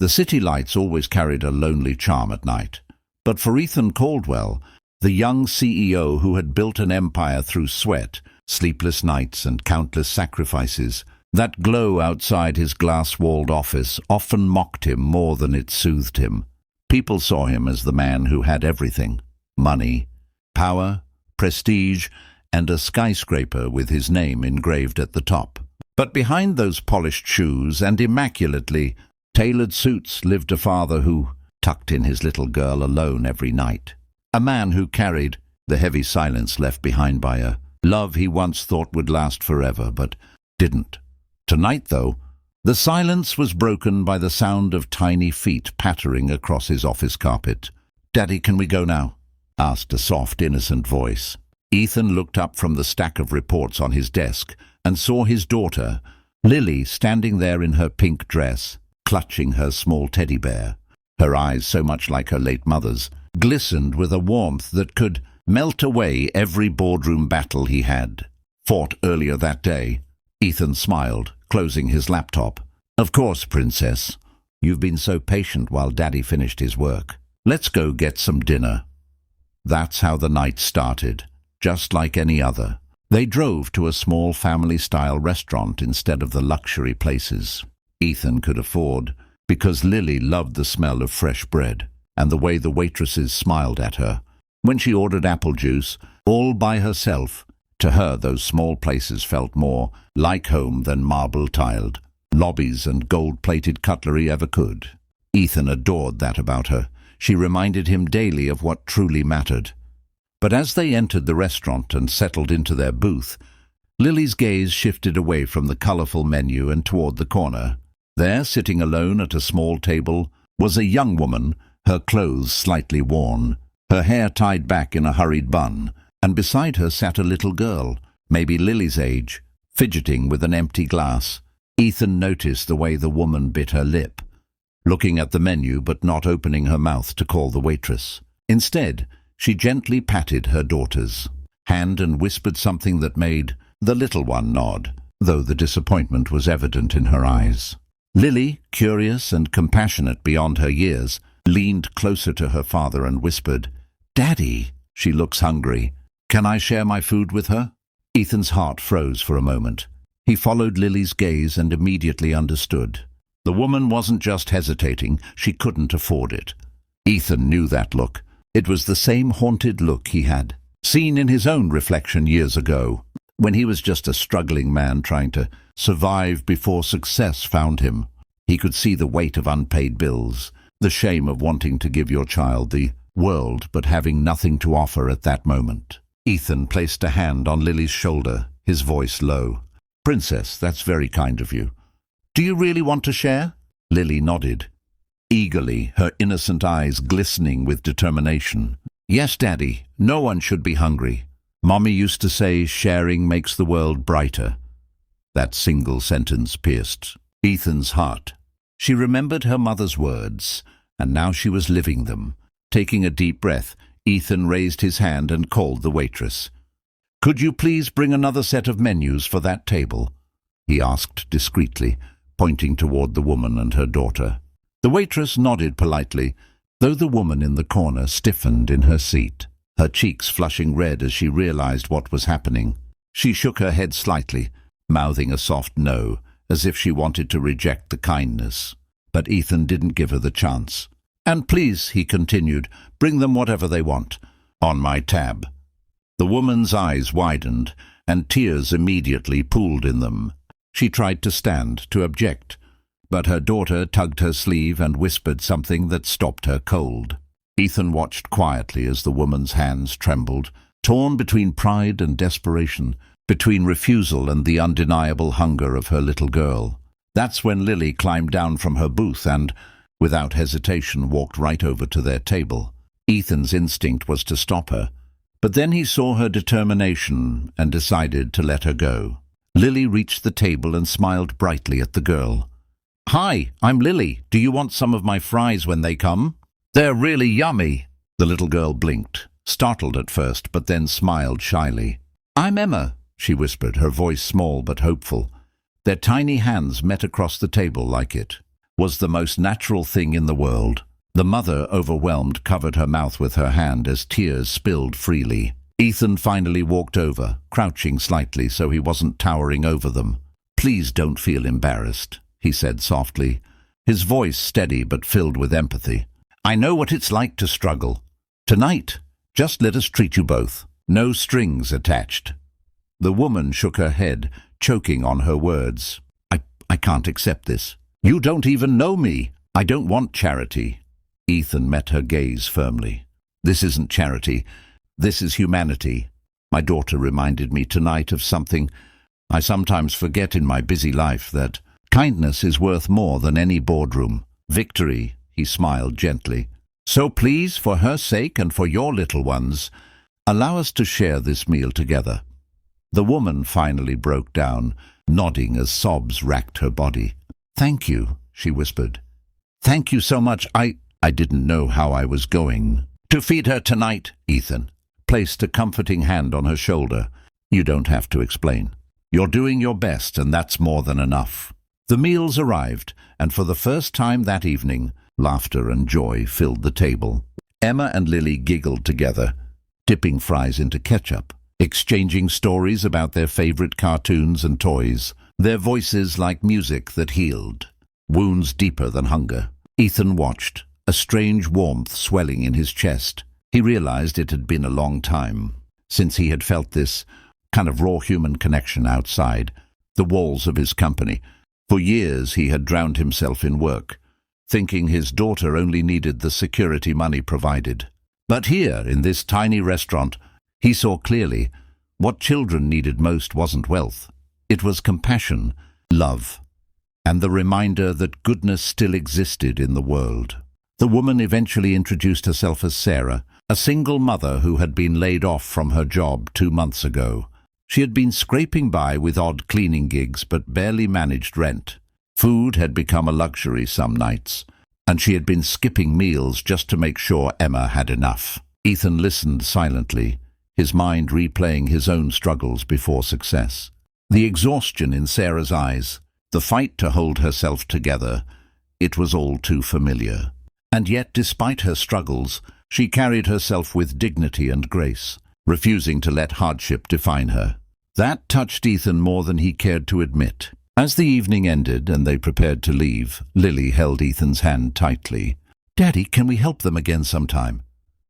The city lights always carried a lonely charm at night. But for Ethan Caldwell, the young CEO who had built an empire through sweat, sleepless nights and countless sacrifices, that glow outside his glass-walled office often mocked him more than it soothed him. People saw him as the man who had everything: money, power, prestige, and a skyscraper with his name engraved at the top. But behind those polished shoes and immaculately tailored suits lived a father who tucked in his little girl alone every night. A man who carried the heavy silence left behind by a love he once thought would last forever, but didn't. Tonight, though, the silence was broken by the sound of tiny feet pattering across his office carpet. "Daddy, can we go now?" asked a soft, innocent voice. Ethan looked up from the stack of reports on his desk and saw his daughter, Lily, standing there in her pink dress, clutching her small teddy bear. Her eyes, so much like her late mother's, glistened with a warmth that could melt away every boardroom battle he had fought earlier that day. Ethan smiled, closing his laptop. "Of course, Princess. You've been so patient while Daddy finished his work. Let's go get some dinner." That's how the night started, just like any other. They drove to a small family-style restaurant instead of the luxury places Ethan could afford, because Lily loved the smell of fresh bread and the way the waitresses smiled at her when she ordered apple juice, all by herself. To her, those small places felt more like home than marble-tiled lobbies and gold-plated cutlery ever could. Ethan adored that about her. She reminded him daily of what truly mattered. But as they entered the restaurant and settled into their booth, Lily's gaze shifted away from the colorful menu and toward the corner. There, sitting alone at a small table, was a young woman, her clothes slightly worn, her hair tied back in a hurried bun, and beside her sat a little girl, maybe Lily's age, fidgeting with an empty glass. Ethan noticed the way the woman bit her lip, looking at the menu but not opening her mouth to call the waitress. Instead, she gently patted her daughter's hand and whispered something that made the little one nod, though the disappointment was evident in her eyes. Lily, curious and compassionate beyond her years, leaned closer to her father and whispered, "Daddy, she looks hungry. Can I share my food with her?" Ethan's heart froze for a moment. He followed Lily's gaze and immediately understood. The woman wasn't just hesitating, she couldn't afford it. Ethan knew that look. It was the same haunted look he had seen in his own reflection years ago, when he was just a struggling man trying to survive before success found him. He could see the weight of unpaid bills, the shame of wanting to give your child the world but having nothing to offer at that moment. Ethan placed a hand on Lily's shoulder, his voice low. "Princess, that's very kind of you. Do you really want to share?" Lily nodded, eagerly, her innocent eyes glistening with determination. "Yes, Daddy, no one should be hungry. Mommy used to say sharing makes the world brighter." That single sentence pierced Ethan's heart. She remembered her mother's words, and now she was living them. Taking a deep breath, Ethan raised his hand and called the waitress. "Could you please bring another set of menus for that table?" he asked discreetly, pointing toward the woman and her daughter. The waitress nodded politely, though the woman in the corner stiffened in her seat, her cheeks flushing red as she realized what was happening. She shook her head slightly, mouthing a soft no, as if she wanted to reject the kindness. But Ethan didn't give her the chance. "And please," he continued, "bring them whatever they want. On my tab." The woman's eyes widened, and tears immediately pooled in them. She tried to stand, to object, but her daughter tugged her sleeve and whispered something that stopped her cold. Ethan watched quietly as the woman's hands trembled, torn between pride and desperation, between refusal and the undeniable hunger of her little girl. That's when Lily climbed down from her booth and, without hesitation, walked right over to their table. Ethan's instinct was to stop her, but then he saw her determination and decided to let her go. Lily reached the table and smiled brightly at the girl. "Hi, I'm Lily. Do you want some of my fries when they come?" "They're really yummy." The little girl blinked, startled at first, but then smiled shyly. "I'm Emma," she whispered, her voice small but hopeful. Their tiny hands met across the table like it was the most natural thing in the world. The mother, overwhelmed, covered her mouth with her hand as tears spilled freely. Ethan finally walked over, crouching slightly so he wasn't towering over them. "Please don't feel embarrassed," he said softly, his voice steady but filled with empathy. "I know what it's like to struggle. Tonight, just let us treat you both. No strings attached." The woman shook her head, choking on her words. I can't accept this. You don't even know me. I don't want charity." Ethan met her gaze firmly. "This isn't charity. This is humanity. My daughter reminded me tonight of something I sometimes forget in my busy life, that kindness is worth more than any boardroom victory." He smiled gently. "So please, for her sake and for your little ones, allow us to share this meal together." The woman finally broke down, nodding as sobs racked her body. "Thank you," she whispered. "Thank you so much. I didn't know how I was going to feed her tonight." Ethan placed a comforting hand on her shoulder. "You don't have to explain. You're doing your best, and that's more than enough." The meals arrived, and for the first time that evening, laughter and joy filled the table. Emma and Lily giggled together, dipping fries into ketchup, exchanging stories about their favorite cartoons and toys, their voices like music that healed wounds deeper than hunger. Ethan watched, a strange warmth swelling in his chest. He realized it had been a long time since he had felt this kind of raw human connection outside the walls of his company. For years he had drowned himself in work, thinking his daughter only needed the security money provided. But here, in this tiny restaurant, he saw clearly what children needed most wasn't wealth. It was compassion, love, and the reminder that goodness still existed in the world. The woman eventually introduced herself as Sarah, a single mother who had been laid off from her job 2 months ago. She had been scraping by with odd cleaning gigs but barely managed rent. Food had become a luxury some nights, and she had been skipping meals just to make sure Emma had enough. Ethan listened silently, his mind replaying his own struggles before success. The exhaustion in Sarah's eyes, the fight to hold herself together, it was all too familiar. And yet, despite her struggles, she carried herself with dignity and grace, refusing to let hardship define her. That touched Ethan more than he cared to admit. As the evening ended and they prepared to leave, Lily held Ethan's hand tightly. "Daddy, can we help them again sometime?"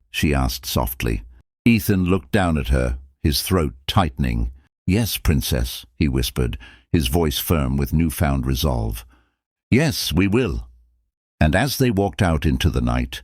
she asked softly. Ethan looked down at her, his throat tightening. "Yes, Princess," he whispered, his voice firm with newfound resolve. "Yes, we will." And as they walked out into the night,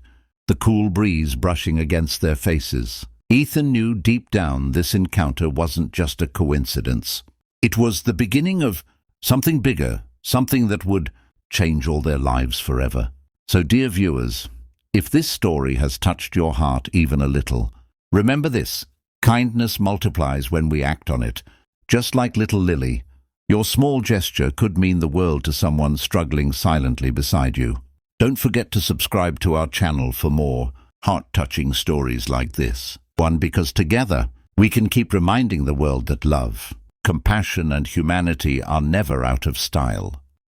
the cool breeze brushing against their faces, Ethan knew deep down this encounter wasn't just a coincidence. It was the beginning of something bigger, something that would change all their lives forever. So, dear viewers, if this story has touched your heart even a little, remember this: kindness multiplies when we act on it. Just like little Lily, your small gesture could mean the world to someone struggling silently beside you. Don't forget to subscribe to our channel for more heart-touching stories like this. Because together we can keep reminding the world that love, compassion and humanity are never out of style.